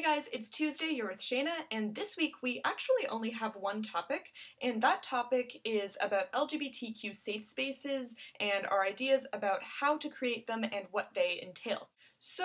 guys, it's Tuesday, you're with Shayna, and this week we actually only have one topic, and that topic is about LGBTQ safe spaces and our ideas about how to create them and what they entail. So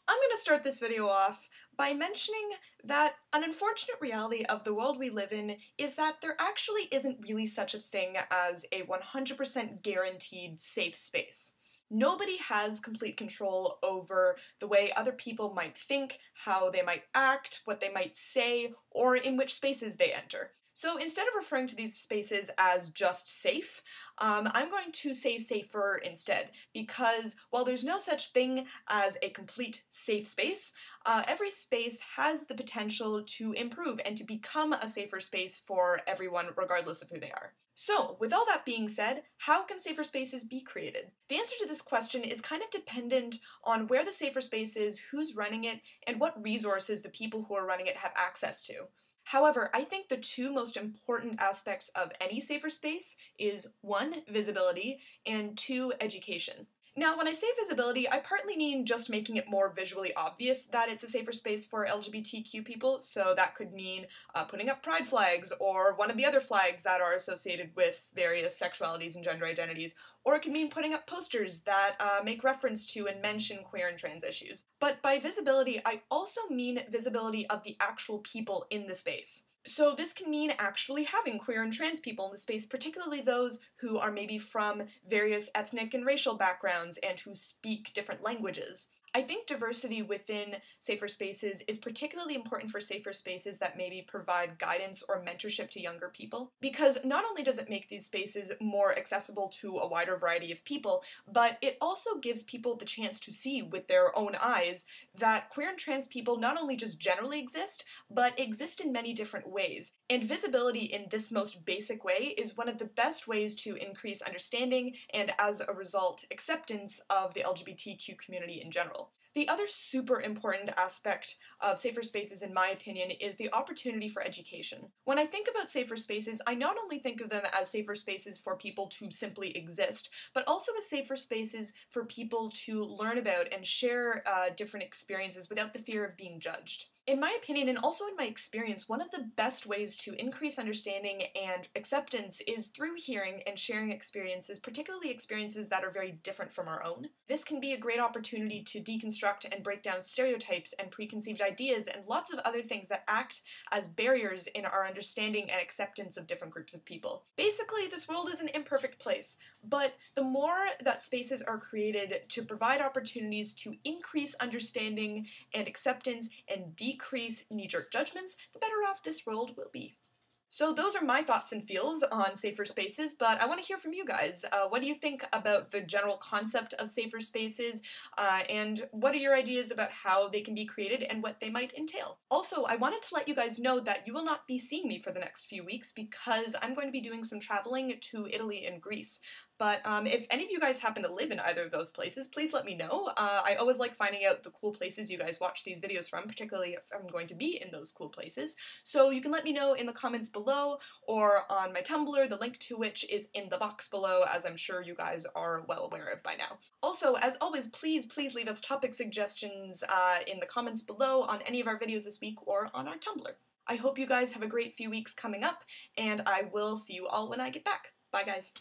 I'm going to start this video off by mentioning that an unfortunate reality of the world we live in is that there actually isn't really such a thing as a 100% guaranteed safe space. Nobody has complete control over the way other people might think, how they might act, what they might say, or in which spaces they enter. So instead of referring to these spaces as just safe, I'm going to say safer instead, because while there's no such thing as a complete safe space, every space has the potential to improve and to become a safer space for everyone, regardless of who they are. So, with all that being said, how can safer spaces be created? The answer to this question is kind of dependent on where the safer space is, who's running it, and what resources the people who are running it have access to. However, I think the two most important aspects of any safer space is 1, visibility, and 2, education. Now, when I say visibility, I partly mean just making it more visually obvious that it's a safer space for LGBTQ people, so that could mean putting up pride flags or one of the other flags that are associated with various sexualities and gender identities, or it could mean putting up posters that make reference to and mention queer and trans issues. But by visibility, I also mean visibility of the actual people in the space. So this can mean actually having queer and trans people in the space, particularly those who are maybe from various ethnic and racial backgrounds and who speak different languages. I think diversity within safer spaces is particularly important for safer spaces that maybe provide guidance or mentorship to younger people, because not only does it make these spaces more accessible to a wider variety of people, but it also gives people the chance to see with their own eyes that queer and trans people not only just generally exist, but exist in many different ways. And visibility in this most basic way is one of the best ways to increase understanding and, as a result, acceptance of the LGBTQ community in general. The other super important aspect of safer spaces, in my opinion, is the opportunity for education. When I think about safer spaces, I not only think of them as safer spaces for people to simply exist, but also as safer spaces for people to learn about and share different experiences without the fear of being judged. In my opinion, and also in my experience, one of the best ways to increase understanding and acceptance is through hearing and sharing experiences, particularly experiences that are very different from our own. This can be a great opportunity to deconstruct and break down stereotypes and preconceived ideas and lots of other things that act as barriers in our understanding and acceptance of different groups of people. Basically, this world is an imperfect place, but the more that spaces are created to provide opportunities to increase understanding and acceptance and decrease knee-jerk judgments, the better off this world will be. So those are my thoughts and feels on safer spaces, but I want to hear from you guys. What do you think about the general concept of safer spaces, and what are your ideas about how they can be created and what they might entail? Also, I wanted to let you guys know that you will not be seeing me for the next few weeks because I'm going to be doing some traveling to Italy and Greece. But if any of you guys happen to live in either of those places, please let me know. I always like finding out the cool places you guys watch these videos from, particularly if I'm going to be in those cool places. So you can let me know in the comments below or on my Tumblr, the link to which is in the box below, as I'm sure you guys are well aware of by now. Also, as always, please leave us topic suggestions in the comments below on any of our videos this week or on our Tumblr. I hope you guys have a great few weeks coming up, and I will see you all when I get back. Bye, guys.